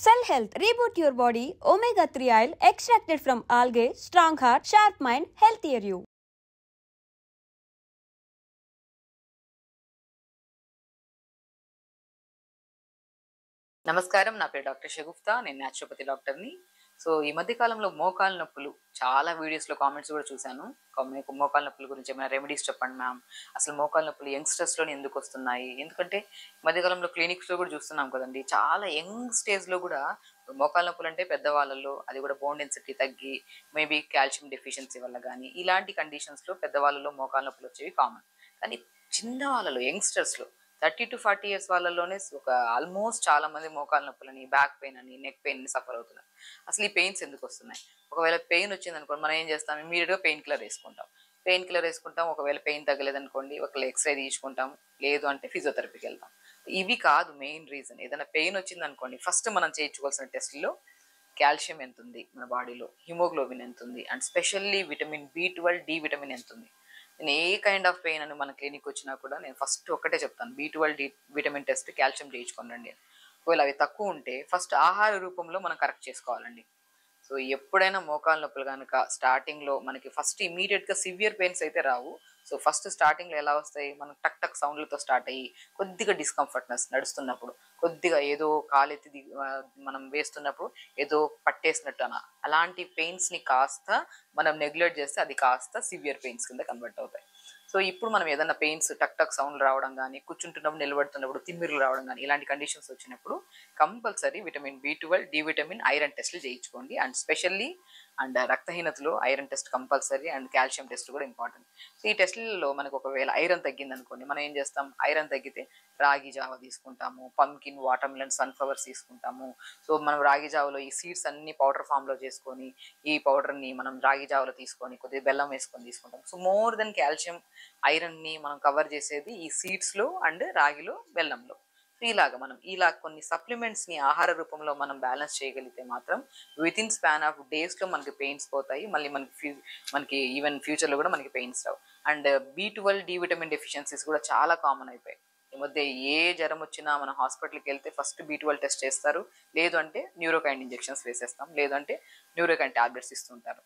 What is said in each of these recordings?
Cell Health, reboot your body, omega-3 oil extracted from algae, strong heart, sharp mind, healthier you. నమస్కారం, నా పేరు doctor Shagufta. నేను naturopathy డాక్టర్ని. So ఈ మధ్య కాలంలో మోకాలు నొప్పులు చాలా వీడియోస్లో కామెంట్స్ కూడా చూశాను. మీకు మోకాలు నొప్పుల గురించి ఏమైనా రెమెడీస్ చెప్పండి మ్యామ్, అసలు మోకాలు నొప్పులు యంగ్స్టర్స్లోనే ఎందుకు వస్తున్నాయి? ఎందుకంటే మధ్యకాలంలో క్లినిక్స్లో కూడా చూస్తున్నాం కదండి, చాలా యంగ్ స్టేజ్లో కూడా మోకాలు నొప్పులు అంటే పెద్దవాళ్ళలో, అది కూడా బోన్ డెన్సిటీ తగ్గి మేబీ కాల్షియం డెఫిషియన్సీ వల్ల కానీ ఇలాంటి కండిషన్స్లో పెద్దవాళ్ళలో మోకాలు నొప్పులు వచ్చేవి కామన్. కానీ చిన్న వాళ్ళలో, యంగ్స్టర్స్లో 30 to 40 years వాళ్ళలోనే ఒక ఆల్మోస్ట్ చాలా మంది మోకాలు నొప్పులని, బ్యాక్ పెయిన్ అని, నెక్ పెయిన్ అని సఫర్ అవుతున్నారు. అసలు ఈ పెయిన్స్ ఎందుకు వస్తున్నాయి? ఒకవేళ పెయిన్ వచ్చింది అనుకోండి, మనం ఏం చేస్తాం? ఇమీడియట్గా పెయిన్ కిల్లర్ వేసుకుంటాం. పెయిన్ కిల్లర్ వేసుకుంటాం. ఒకవేళ పెయిన్ తగ్గలేదనుకోండి, ఒకవేళ ఎక్స్రే తీసుకుంటాం. లేదు అంటే ఫిజియోథెరపీకి వెళ్తాం. ఇవి కాదు మెయిన్ రీజన్. ఏదైనా పెయిన్ వచ్చింది అనుకోండి, ఫస్ట్ మనం చేయించుకోవాల్సిన టెస్ట్లో కాల్షియం ఎంత ఉంది మన బాడీలో, హిమోగ్లోబిన్ ఎంత ఉంది, and specially vitamin B12, D vitamin ఎంత ఉంది. నేను ఏ కైండ్ ఆఫ్ పెయిన్ అని మన క్లినిక్ వచ్చినా కూడా నేను ఫస్ట్ ఒకటే చెప్తాను, B12, D vitamin test, calcium చేయించుకోండి. ఒకవేళ అవి తక్కువ ఉంటే ఫస్ట్ ఆహార రూపంలో మనం కరెక్ట్ చేసుకోవాలండి. సో ఎప్పుడైనా మోకాలు నొప్పులు కనుక స్టార్టింగ్లో మనకి ఫస్ట్ ఇమీడియట్గా సివియర్ పెయిన్స్ అయితే రావు. సో ఫస్ట్ స్టార్టింగ్లో ఎలా వస్తాయి? మనం టక్ టక్ సౌండ్లతో స్టార్ట్ అయ్యి కొద్దిగా డిస్కంఫర్ట్నెస్ నడుస్తున్నప్పుడు, కొద్దిగా ఏదో కాలెత్తి మనం వేస్తున్నప్పుడు ఏదో పట్టేసినట్టు అలాంటి పెయిన్స్ని కాస్త మనం నెగ్లెక్ట్ చేస్తే అది కాస్త సివియర్ పెయిన్స్ కింద కన్వర్ట్ అవుతాయి. సో ఇప్పుడు మనం ఏదైనా పెయిన్స్, టక్ టక్ సౌండ్లు రావడం కానీ, కూర్చుంటున్నప్పుడు నిలబడుతున్నప్పుడు తిమ్మిర్లు రావడం కానీ, ఇలాంటి కండిషన్స్ వచ్చినప్పుడు compulsory vitamin B12, D vitamin, iron టెస్ట్లు చేయించుకోండి. అండ్ స్పెషల్లీ రక్తహీనతలో iron test compulsory, and calcium test కూడా ఇంపార్టెంట్. సో ఈ టెస్ట్లలో మనకు ఒకవేళ ఐరన్ తగ్గింది అనుకోండి, మనం ఏం చేస్తాం? ఐరన్ తగ్గితే రాగి జావ తీసుకుంటాము, పంకిన్, వాటర్ మిలన్, సన్ఫ్లవర్స్ తీసుకుంటాము. సో మనం రాగి జావలో ఈ సీడ్స్ అన్ని పౌడర్ ఫామ్లో చేసుకొని, ఈ పౌడర్ని మనం రాగి జావలో తీసుకొని కొద్దిగా బెల్లం వేసుకొని తీసుకుంటాం. సో మోర్ దెన్ కాల్షియం, ఐరన్ని మనం కవర్ చేసేది ఈ సీడ్స్లో అండ్ రాగిలో, బెల్లంలో. సో ఇలాగ మనం ఇలా కొన్ని సప్లిమెంట్స్ని ఆహార రూపంలో మనం బ్యాలెన్స్ చేయగలిగితే మాత్రం విత్ ఇన్ స్పాన్ ఆఫ్ డేస్లో మనకి పెయిన్స్ పోతాయి. మళ్ళీ మనకి ఈవెన్ ఫ్యూచర్లో కూడా మనకి పెయిన్స్ రావు. And B12, D vitamin deficiencies కూడా చాలా కామన్ అయిపోయాయి. ఈ మధ్య ఏ జ్వరం వచ్చినా మన హాస్పిటల్కి వెళ్తే ఫస్ట్ B12 టెస్ట్ చేస్తారు. లేదు అంటే న్యూరోకైన్ ఇంజెక్షన్స్ వేసేస్తాం, లేదంటే న్యూరోకైన్ టాబ్లెట్స్ ఇస్తుంటారు.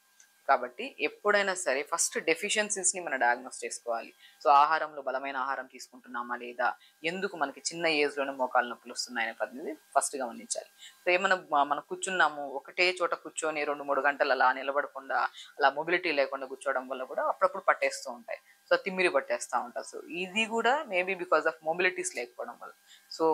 కాబట్టి ఎప్పుడైనా సరే ఫస్ట్ డెఫిషియన్సీస్ని మనం డయాగ్నోస్ చేసుకోవాలి. సో ఆహారంలో బలమైన ఆహారం తీసుకుంటున్నామా లేదా, ఎందుకు మనకి చిన్న ఏజ్లోనే మోకాలు నొప్పులు వస్తున్నాయనే పద్ధతి ఫస్ట్ గమనించాలి. సో ఏమైనా మనం కూర్చున్నాము, ఒకటే చోట కూర్చొని 2-3 గంటలు అలా నిలబడకుండా, అలా మొబిలిటీ లేకుండా కూర్చోవడం వల్ల కూడా అప్పుడప్పుడు పట్టేస్తూ ఉంటాయి. సో తిమ్మిరి పట్టేస్తూ ఉంటారు. సో ఇది కూడా మేబీ బికాస్ ఆఫ్ మొబిలిటీస్ లేకపోవడం వల్ల. సో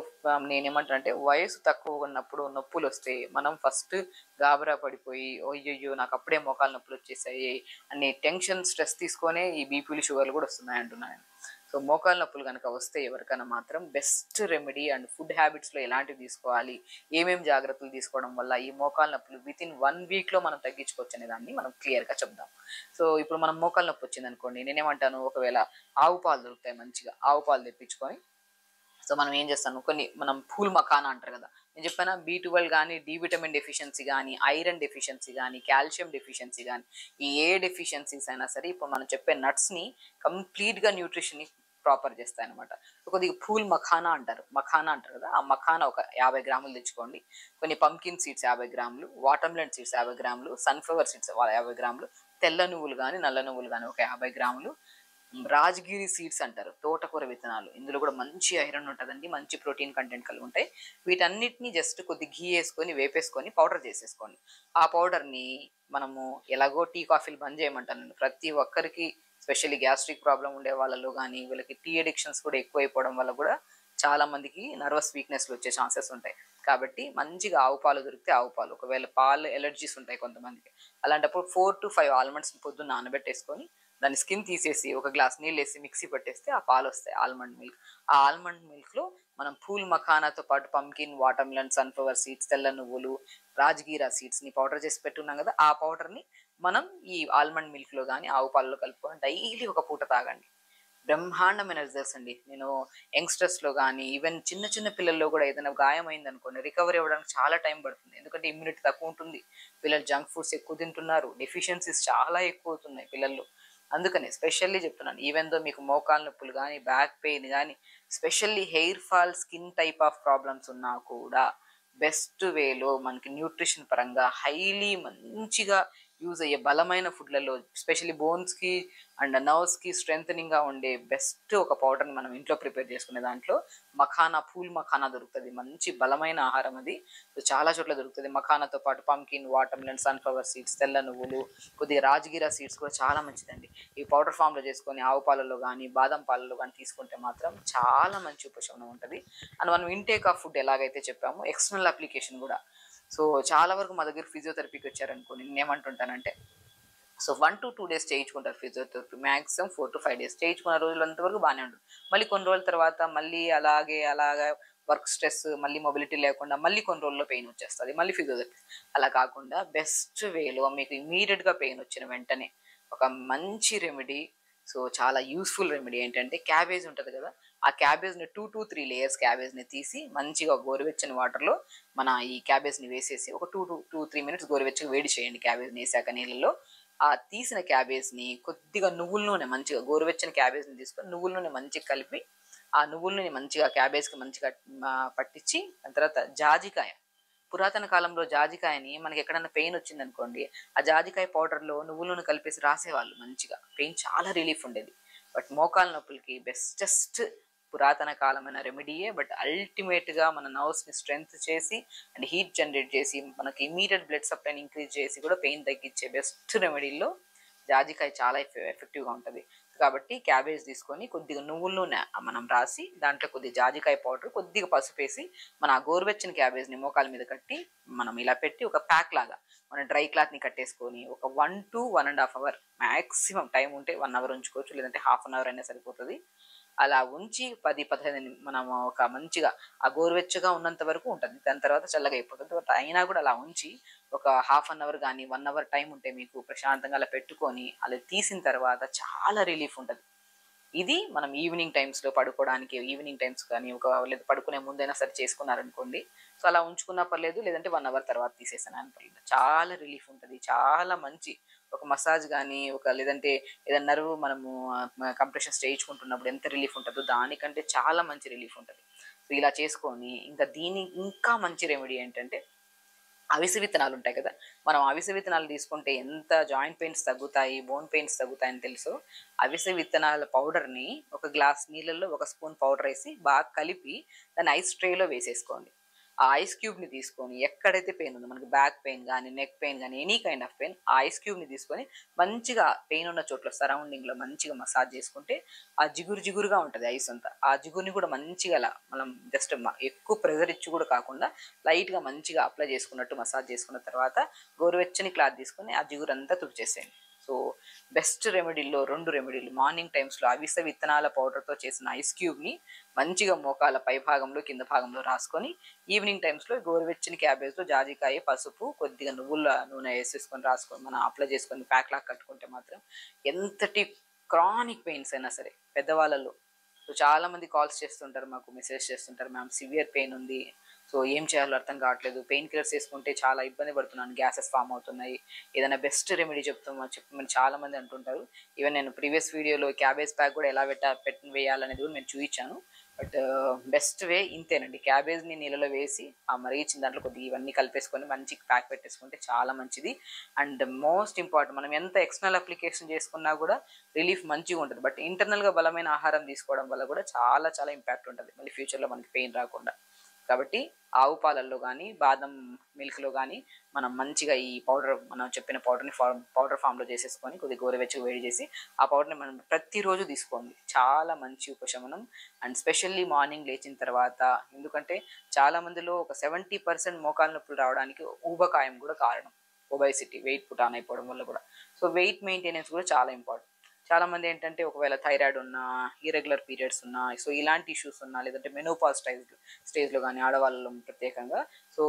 నేనేమంటానంటే, వయసు తక్కువ ఉన్నప్పుడు నొప్పులు వస్తే మనం ఫస్ట్ గాబరా పడిపోయి అయ్యయ్యో నాకు అప్పుడే మోకాలు నొప్పులు వచ్చేసాయి అనే టెన్షన్, స్ట్రెస్ తీసుకొనే ఈ బీపీలు, షుగర్లు కూడా వస్తున్నాయి అంటున్నాను. సో మోకాలు నొప్పులు కనుక వస్తే ఎవరికైనా మాత్రం బెస్ట్ రెమెడీ అండ్ ఫుడ్ హ్యాబిట్స్లో ఎలాంటివి తీసుకోవాలి, ఏమేమి జాగ్రత్తలు తీసుకోవడం వల్ల ఈ మోకాలు నొప్పులు విత్ ఇన్ 1 వీక్లో మనం తగ్గించుకోవచ్చు అనే దాన్ని మనం క్లియర్గా చెప్దాం. సో ఇప్పుడు మనం మోకాలు నొప్పి వచ్చింది అనుకోండి, నేనేమంటాను, ఒకవేళ ఆవు పాలు దొరుకుతాయి, మంచిగా ఆవు పాలు తెప్పించుకొని, సో మనం ఏం చేస్తాను, మనం పూల్ మఖానా అంటారు కదా, నేను చెప్పాను B12 కానీ, డి విటమిన్ డెఫిషియన్సీ కానీ, ఐరన్ డెఫిషియన్సీ కానీ, కాల్షియం డెఫిషియన్సీ కానీ, ఈ ఏ డెఫిషియన్సీస్ అయినా సరే ఇప్పుడు మనం చెప్పే నట్స్ని కంప్లీట్గా న్యూట్రిషన్ని ప్రాపర్ చేస్తాయి అనమాట. సో కొద్దిగా పూల్ మఖానా అంటారు కదా, ఆ మఖానా ఒక 50 గ్రాములు తెచ్చుకోండి. కొన్ని పంకిన్ సీడ్స్ 50 గ్రాములు, వాటర్ మిలన్ సీడ్స్ 50 గ్రాములు, సన్ఫ్లవర్ సీడ్స్ 50 గ్రాములు, తెల్ల నువ్వులు కానీ, నల్ల నువ్వులు కానీ ఒక 50 గ్రాములు, రాజగిరి సీడ్స్ అంటారు, తోటకూర విత్తనాలు, ఇందులో కూడా మంచి ఐరన్ ఉంటుందండి, మంచి ప్రోటీన్ కంటెంట్ కలిగి ఉంటాయి. వీటన్నిటిని జస్ట్ కొద్ది ఘీ వేసుకొని వేపేసుకొని పౌడర్ చేసేసుకోండి. ఆ పౌడర్ని మనము ఎలాగో టీ కాఫీలు బంద్ చేయమంటానండి. ప్రతి ఒక్కరికి, స్పెషల్లీ గ్యాస్ట్రిక్ ప్రాబ్లం ఉండే వాళ్ళలో కానీ, వీళ్ళకి టీ అడిక్షన్స్ కూడా ఎక్కువైపోవడం వల్ల కూడా చాలా మందికి నర్వస్ వీక్నెస్లు వచ్చే ఛాన్సెస్ ఉంటాయి. కాబట్టి మంచిగా ఆవు పాలు దొరికితే ఆవు పాలు, ఒకవేళ పాలు ఎలర్జీస్ ఉంటాయి కొంతమందికి, అలాంటప్పుడు 4 to 5 ఆల్మండ్స్ పొద్దున్న నానబెట్టేసుకొని దాని స్కిన్ తీసేసి ఒక గ్లాస్ నీళ్ళు వేసి మిక్సీ పట్టేస్తే ఆ పాలు వస్తాయి, ఆల్మండ్ మిల్క్. ఆ ఆల్మండ్ మిల్క్లో మనం పూల్ మఖానాతో పాటు pumpkin, water melon, sunflower seeds, తెల్ల నువ్వులు, రాజగీరా సీడ్స్ని పౌడర్ చేసి పెట్టున్నాం కదా, ఆ పౌడర్ని మనం ఈ ఆల్మండ్ మిల్క్లో కానీ ఆవు పాలలో కలుపుకొని డైలీ ఒక పూట తాగండి. బ్రహ్మాండమైన రిజల్ట్స్ అండి. నేను యంగ్స్టర్స్లో కానీ, ఈవెన్ చిన్న చిన్న పిల్లల్లో కూడా ఏదైనా గాయం అయింది అనుకోండి, రికవరీ అవ్వడానికి చాలా టైం పడుతుంది. ఎందుకంటే ఇమ్యూనిటీ తక్కువ ఉంటుంది, పిల్లలు జంక్ ఫుడ్స్ ఎక్కువ తింటున్నారు, డెఫిషియన్సీస్ చాలా ఎక్కువ అవుతున్నాయి పిల్లల్లో. అందుకని స్పెషల్లీ చెప్తున్నాను, ఈవెన్ దో మీకు మోకాలు నొప్పులు కానీ, బ్యాక్ పెయిన్ కానీ, specially hair fall, skin type of problems ఉన్నా కూడా బెస్ట్ వేలో మనకి న్యూట్రిషన్ పరంగా హైలీ మంచిగా యూజ్ అయ్యే బలమైన ఫుడ్లలో, ఎస్పెషల్లీ బోన్స్కి అండ్ నర్వ్స్కి స్ట్రెంథనింగ్గా ఉండే బెస్ట్ ఒక పౌడర్ని మనం ఇంట్లో ప్రిపేర్ చేసుకునే దాంట్లో మఖానా, పూల్ మఖానా దొరుకుతుంది. మంచి బలమైన ఆహారం అది. సో చాలా చోట్ల దొరుకుతుంది. మఖానాతో పాటు pumpkin, water melon, sunflower seeds, తెల్ల నువ్వులు, కొద్దిగా రాజగిరా సీడ్స్ కూడా చాలా మంచిదండి. ఈ పౌడర్ ఫామ్లో చేసుకొని ఆవు పాలలో కానీ బాదం పాలలో కానీ తీసుకుంటే మాత్రం చాలా మంచి ఉపశమనం ఉంటుంది. అండ్ మనం ఇంటేక్ ఆఫ్ ఫుడ్ ఎలాగైతే చెప్పామో ఎక్స్టర్నల్ అప్లికేషన్ కూడా. సో చాలా వరకు మా దగ్గర ఫిజియోథెరపీకి వచ్చారనుకోండి, నేను ఏమంటుంటానంటే, సో 1 to 2 days చేయించుకుంటారు ఫిజియోథెరపీ, మ్యాక్సిమం 4 to 5 days చేయించుకున్న రోజులంత వరకు బాగానే ఉంటుంది. మళ్ళీ కొన్ని రోజుల తర్వాత మళ్ళీ అలాగా వర్క్ స్ట్రెస్, మళ్ళీ మొబిలిటీ లేకుండా మళ్ళీ కొన్ని రోజుల్లో పెయిన్ వచ్చేస్తుంది, మళ్ళీ ఫిజియోథెరపీ. అలా కాకుండా బెస్ట్ వేలో మీకు ఇమీడియట్గా పెయిన్ వచ్చిన వెంటనే ఒక మంచి రెమెడీ, సో చాలా యూస్ఫుల్ రెమెడీ ఏంటంటే, క్యాబేజ్ ఉంటుంది కదా, ఆ క్యాబేజ్ని 2 to 3 layers క్యాబేజ్ని తీసి మంచిగా గోరువెచ్చని వాటర్లో మన ఈ క్యాబేజ్ని వేసేసి ఒక 2 to 3 minutes గోరువెచ్చగా వేడి చేయండి. క్యాబేజ్ని వేసాక నీళ్ళలో ఆ తీసిన క్యాబేజ్ని కొద్దిగా నువ్వుల నూనె, మంచిగా గోరువెచ్చని క్యాబేజ్ని తీసుకొని నువ్వుల నూనె మంచిగా కలిపి ఆ నువ్వుల నూనె మంచిగా క్యాబేజ్కి మంచిగా పట్టించి, దాని తర్వాత జాజికాయ, పురాతన కాలంలో జాజికాయని మనకి ఎక్కడైనా పెయిన్ వచ్చింది అనుకోండి, ఆ జాజికాయ పౌడర్లో నువ్వుల నూనె కలిపేసి రాసేవాళ్ళు, మంచిగా పెయిన్ చాలా రిలీఫ్ ఉండేది. బట్ మోకాల నొప్పులకి బెస్టెస్ట్ పురాతన కాలమైన రెమెడీయే. బట్ అల్టిమేట్గా మన నర్వ్స్ని స్ట్రెంగ్త్ చేసి అండ్ హీట్ జనరేట్ చేసి మనకి ఇమీడియట్ బ్లడ్ సప్లైని ఇంక్రీజ్ చేసి కూడా పెయిన్ తగ్గించే బెస్ట్ రెమెడీల్లో జాజికాయ చాలా ఎఫెక్టివ్గా ఉంటుంది. కాబట్టి క్యాబేజ్ తీసుకొని కొద్దిగా నువ్వుల నూనె మనం రాసి దాంట్లో కొద్దిగా జాజికాయ పౌడర్, కొద్దిగా పసుపు వేసి మన గోరువెచ్చని క్యాబేజ్ని మోకాల మీద కట్టి మనం ఇలా పెట్టి ఒక ప్యాక్ లాగా మన డ్రై క్లాత్ని కట్టేసుకొని ఒక 1 to 1.5 hours మ్యాక్సిమం, టైం ఉంటే 1 hour ఉంచుకోవచ్చు, లేదంటే ½ hour అయినా సరిపోతుంది. అలా ఉంచి 10-15 మనం ఒక మంచిగా ఆ గోరువెచ్చగా ఉన్నంత వరకు ఉంటుంది, దాని తర్వాత చల్లగా అయిపోతుంది. బట్ అయినా కూడా అలా ఉంచి ఒక ½ hour కానీ 1 hour టైం ఉంటే మీకు ప్రశాంతంగా అలా పెట్టుకొని అలా తీసిన తర్వాత చాలా రిలీఫ్ ఉంటుంది. ఇది మనం ఈవినింగ్ టైమ్స్లో పడుకోవడానికి, ఈవినింగ్ టైమ్స్ కానీ లేదా పడుకునే ముందైనా సరే చేసుకున్నారనుకోండి, సో అలా ఉంచుకున్నా పర్లేదు, లేదంటే 1 hour తర్వాత తీసేసాను పర్లేదు, చాలా రిలీఫ్ ఉంటుంది. చాలా మంచి ఒక మసాజ్ కానీ లేదంటే ఏదైనా నర్వ్ మనము కంప్రెషన్స్ చేయించుకుంటున్నప్పుడు ఎంత రిలీఫ్ ఉంటుందో దానికంటే చాలా మంచి రిలీఫ్ ఉంటుంది. సో ఇలా చేసుకొని ఇంకా మంచి రెమెడీ ఏంటంటే, అవిసె విత్తనాలు ఉంటాయి కదా, మనం అవిసె విత్తనాలు తీసుకుంటే ఎంత జాయింట్ పెయిన్స్ తగ్గుతాయి, బోన్ పెయిన్స్ తగ్గుతాయని తెలుసు. అవిసె విత్తనాల పౌడర్ని ఒక గ్లాస్ నీళ్ళల్లో 1 స్పూన్ పౌడర్ వేసి బాగా కలిపి దాన్ని ఐస్ ట్రేలో వేసేసుకోండి. ఆ ఐస్ క్యూబ్ని తీసుకొని ఎక్కడైతే పెయిన్ ఉందో, మనకి బ్యాక్ పెయిన్ కానీ నెక్ పెయిన్ కానీ ఎనీ కైండ్ ఆఫ్ పెయిన్, ఆ ఐస్ క్యూబ్ని తీసుకొని మంచిగా పెయిన్ ఉన్న చోట్ల సరౌండింగ్లో మంచిగా మసాజ్ చేసుకుంటే ఆ జిగురుగా ఉంటుంది ఐస్ అంతా. ఆ జిగురుని కూడా మంచిగా అలా మనం జస్ట్ ఎక్కువ ప్రెజర్ ఇచ్చి కూడా కాకుండా లైట్గా మంచిగా అప్లై చేసుకున్నట్టు మసాజ్ చేసుకున్న తర్వాత గోరువెచ్చని క్లాత్ తీసుకొని ఆ జిగురు అంతా తుడిచేసేయండి. సో బెస్ట్ రెమెడీల్లో 2 రెమెడీలు, మార్నింగ్ టైమ్స్లో అవిసె విత్తనాల పౌడర్తో చేసిన ఐస్ క్యూబ్ని మంచిగా మోకాల పై భాగంలో కింద భాగంలో రాసుకొని, ఈవినింగ్ టైమ్స్లో గోరువెచ్చని క్యాబేజ్లో జాజికాయ, పసుపు, కొద్దిగా నువ్వుల నూనె వేసేసుకొని రాసుకొని మనం అప్లై చేసుకొని ప్యాక్ లాగా కట్టుకుంటే మాత్రం ఎంతటి క్రానిక్ పెయిన్స్ అయినా సరే పెద్దవాళ్ళలో. సో చాలామంది కాల్స్ చేస్తుంటారు, మాకు మెసేజ్ చేస్తుంటారు, మ్యామ్ సివియర్ పెయిన్ ఉంది, సో ఏం చేయాలో అర్థం కావట్లేదు, పెయిన్ కిల్లర్స్ వేసుకుంటే చాలా ఇబ్బంది పడుతున్నాను, గ్యాసెస్ ఫామ్ అవుతున్నాయి, ఏదైనా బెస్ట్ రెమెడీ చెప్పమని చాలామంది అంటుంటారు. ఈవెన్ నేను ప్రీవియస్ వీడియోలో క్యాబేజ్ ప్యాక్ కూడా ఎలా వేయాలనేది కూడా నేను చూపించాను. బట్ బెస్ట్ వే ఇంతేనండి, క్యాబేజ్ని నీళ్ళలో వేసి ఆ మరిగించిన దాంట్లో కొద్దిగా ఇవన్నీ కలిపేసుకొని మంచి ప్యాక్ పెట్టేసుకుంటే చాలా మంచిది. అండ్ మోస్ట్ ఇంపార్టెంట్, మనం ఎంత ఎక్స్టర్నల్ అప్లికేషన్ చేసుకున్నా కూడా రిలీఫ్ మంచిగా ఉంటుంది. బట్ ఇంటర్నల్గా బలమైన ఆహారం తీసుకోవడం వల్ల కూడా చాలా చాలా ఇంపాక్ట్ ఉంటుంది మళ్ళీ ఫ్యూచర్లో మనకి పెయిన్ రాకుండా. కాబట్టి ఆవు పాలల్లో కానీ బాదం మిల్క్లో కానీ మనం మంచిగా ఈ పౌడర్, మనం చెప్పిన పౌడర్ని పౌడర్ ఫామ్లో చేసేసుకొని కొద్దిగా గోరువెచ్చగా వేడి చేసి ఆ పౌడర్ని మనం ప్రతిరోజు తీసుకోండి, చాలా మంచి ఉపశమనం. అండ్ స్పెషల్లీ మార్నింగ్ లేచిన తర్వాత, ఎందుకంటే చాలామందిలో ఒక 70% మోకాలు నొప్పులు రావడానికి ఊబకాయం కూడా కారణం, ఒబైసిటీ, వెయిట్ పుట్ ఆన్ అయిపోవడం వల్ల కూడా. సో వెయిట్ మెయింటెనెన్స్ కూడా చాలా ఇంపార్టెంట్. చాలామంది ఏంటంటే ఒకవేళ థైరాయిడ్ ఉన్నా, ఇర్రెగ్యులర్ పీరియడ్స్ ఉన్నా, సో ఇలాంటి ఇష్యూస్ ఉన్నా, లేదంటే మెనోపాజ్ స్టేజ్లో కానీ ఆడవాళ్ళలో ప్రత్యేకంగా, సో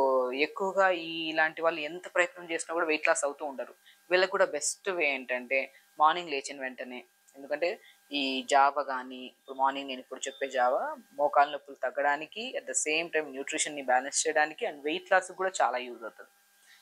ఎక్కువగా ఇలాంటి వాళ్ళు ఎంత ప్రయత్నం చేసినా కూడా వెయిట్ లాస్ అవుతూ ఉండరు. వీళ్ళకి కూడా బెస్ట్ వే ఏంటంటే మార్నింగ్ లేచిన వెంటనే, ఎందుకంటే ఈ జావ కానీ, ఇప్పుడు మార్నింగ్ నేను ఇప్పుడు చెప్పే జావ మోకాలు నొప్పులు తగ్గడానికి, అట్ ద సేమ్ టైం న్యూట్రిషన్ని బ్యాలెన్స్ చేయడానికి అండ్ వెయిట్ లాస్ కూడా చాలా యూజ్ అవుతుంది.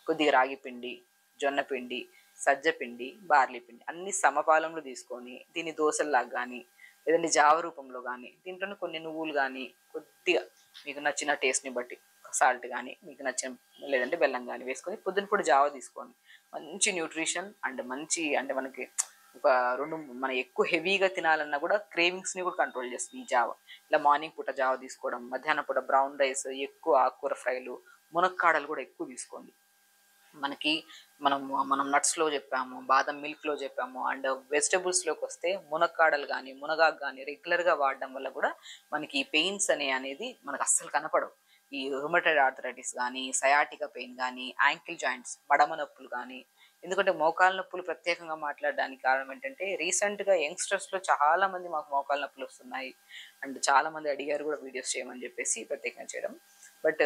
కొద్దిగా రాగి పిండి, జొన్న పిండి, సజ్జ పిండి, బార్లీ పిండి అన్ని సమపాలంలో తీసుకొని దీన్ని దోశల్లాగా కానీ లేదంటే జావ రూపంలో కానీ, దీంట్లోనే కొన్ని నువ్వులు కానీ కొద్దిగా మీకు నచ్చిన టేస్ట్ని బట్టి సాల్ట్ కానీ మీకు నచ్చిన లేదంటే బెల్లం కానీ వేసుకొని పొద్దున పూట జావ తీసుకోండి. మంచి న్యూట్రిషన్ అండ్ మంచి అంటే మనకి ఒక రెండు మనం ఎక్కువ హెవీగా తినాలన్నా కూడా క్రేవింగ్స్ని కూడా కంట్రోల్ చేస్తుంది ఈ జావ. ఇలా మార్నింగ్ పూట జావ తీసుకోవడం, మధ్యాహ్నం పూట బ్రౌన్ రైస్, ఎక్కువ ఆకుకూర ఫ్రైలు, మునక్కాడలు కూడా ఎక్కువ తీసుకోండి. మనకి మనం నట్స్లో చెప్పాము, బాదం మిల్క్లో చెప్పాము. అండ్ వెజిటబుల్స్లోకి వస్తే మునక్కాడలు కానీ మునగాకు కానీ రెగ్యులర్గా వాడడం వల్ల కూడా మనకి ఈ పెయిన్స్ అనేది మనకు అస్సలు కనపడవు. ఈ రుమటైడ్ ఆర్థరైటిస్ కానీ, సయాటికా పెయిన్ కానీ, యాంకిల్ జాయింట్స్ మడమ నొప్పులు కానీ. ఎందుకంటే మోకాలు నొప్పులు ప్రత్యేకంగా మాట్లాడడానికి కారణం ఏంటంటే రీసెంట్గా యంగ్స్టర్స్లో చాలా మంది మాకు మోకాలు నొప్పులు వస్తున్నాయి అండ్ చాలా మంది అడిగారు కూడా వీడియోస్ చేయమని చెప్పేసి ప్రత్యేకంగా చేయడం. బట్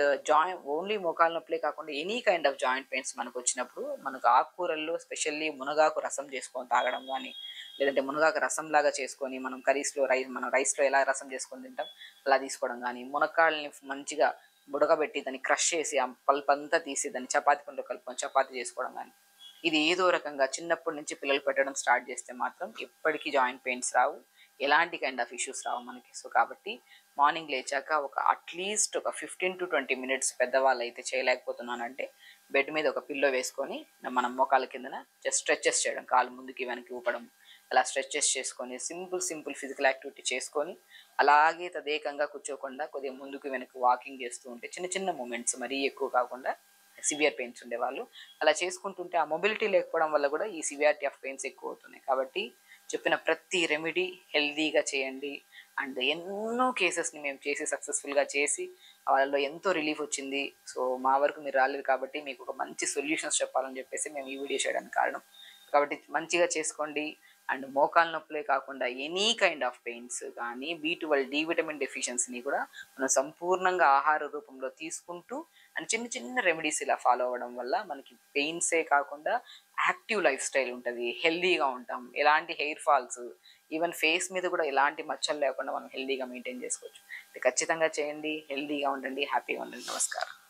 ఓన్లీ మోకాలు నొప్పులే కాకుండా any kind of joint pains మనకు వచ్చినప్పుడు మనకు ఆకుకూరల్లో స్పెషల్లీ మునగాకు రసం చేసుకొని తాగడం కానీ, లేదంటే మునగాకు రసం లాగా చేసుకొని మనం కర్రీస్లో మనం రైస్లో ఎలా రసం చేసుకొని తింటాం అలా తీసుకోవడం కానీ, మునక్కాడల్ని మంచిగా బుడకబెట్టి దాన్ని క్రష్ చేసి ఆ పల్ప్ అంతా తీసి దాన్ని చపాతీ పిండిలో కలుపుకొని చపాతీ చేసుకోవడం కానీ. ఇది ఏదో రకంగా చిన్నప్పటి నుంచి పిల్లలు పెట్టడం స్టార్ట్ చేస్తే మాత్రం ఎప్పటికీ జాయింట్ పెయిన్స్ రావు, ఎలాంటి కైండ్ ఆఫ్ ఇష్యూస్ రావు మనకి. సో కాబట్టి మార్నింగ్ లేచాక అట్లీస్ట్ ఒక 15 to 20 minutes పెద్దవాళ్ళు అయితే చేయలేకపోతున్నానంటే బెడ్ మీద ఒక పిల్లో వేసుకొని మనం మోకాల కిందన జస్ట్ స్ట్రెచెస్ చేయడం, కాలు ముందుకి వెనక్కి ఊపడం, అలా స్ట్రెచెస్ చేసుకొని సింపుల్ ఫిజికల్ యాక్టివిటీ చేసుకొని అలాగే తదేకంగా కూర్చోకుండా కొద్దిగా ముందుకు వెనక్కి వాకింగ్ చేస్తూ ఉంటే చిన్న చిన్న మూమెంట్స్, మరీ ఎక్కువ కాకుండా సివియర్ పెయిన్స్ ఉండేవాళ్ళు అలా చేసుకుంటుంటే ఆ మొబిలిటీ లేకపోవడం వల్ల కూడా ఈ సివియారిటీ ఆఫ్ పెయిన్స్ ఎక్కువ అవుతున్నాయి. కాబట్టి చెప్పిన ప్రతి రెమెడీ హెల్దీగా చేయండి. అండ్ ఎన్నో కేసెస్ని మేము చేసి సక్సెస్ఫుల్గా చేసి వాళ్ళలో ఎంతో రిలీఫ్ వచ్చింది. సో మా వరకు మీరు రాలేదు కాబట్టి మీకు ఒక మంచి సొల్యూషన్స్ చెప్పాలని చెప్పేసి మేము ఈ వీడియో చేయడానికి కారణం. కాబట్టి మంచిగా చేసుకోండి. అండ్ మోకాలు నొప్పులే కాకుండా ఎనీ కైండ్ ఆఫ్ పెయిన్స్ కానీ, B12 డి విటమిన్ డెఫిషియన్సీని కూడా మనం సంపూర్ణంగా ఆహార రూపంలో తీసుకుంటూ అండ్ చిన్న చిన్న రెమెడీస్ ఇలా ఫాలో అవ్వడం వల్ల మనకి పెయిన్సే కాకుండా యాక్టివ్ లైఫ్ స్టైల్ ఉంటుంది, హెల్దీగా ఉంటాం, ఎలాంటి హెయిర్ ఫాల్స్, ఈవెన్ ఫేస్ మీద కూడా ఎలాంటి మచ్చలు లేకుండా మనం హెల్దీగా మెయింటైన్ చేసుకోవచ్చు. ఖచ్చితంగా చేయండి, హెల్దీగా ఉండండి, హ్యాపీగా ఉండండి. నమస్కారం.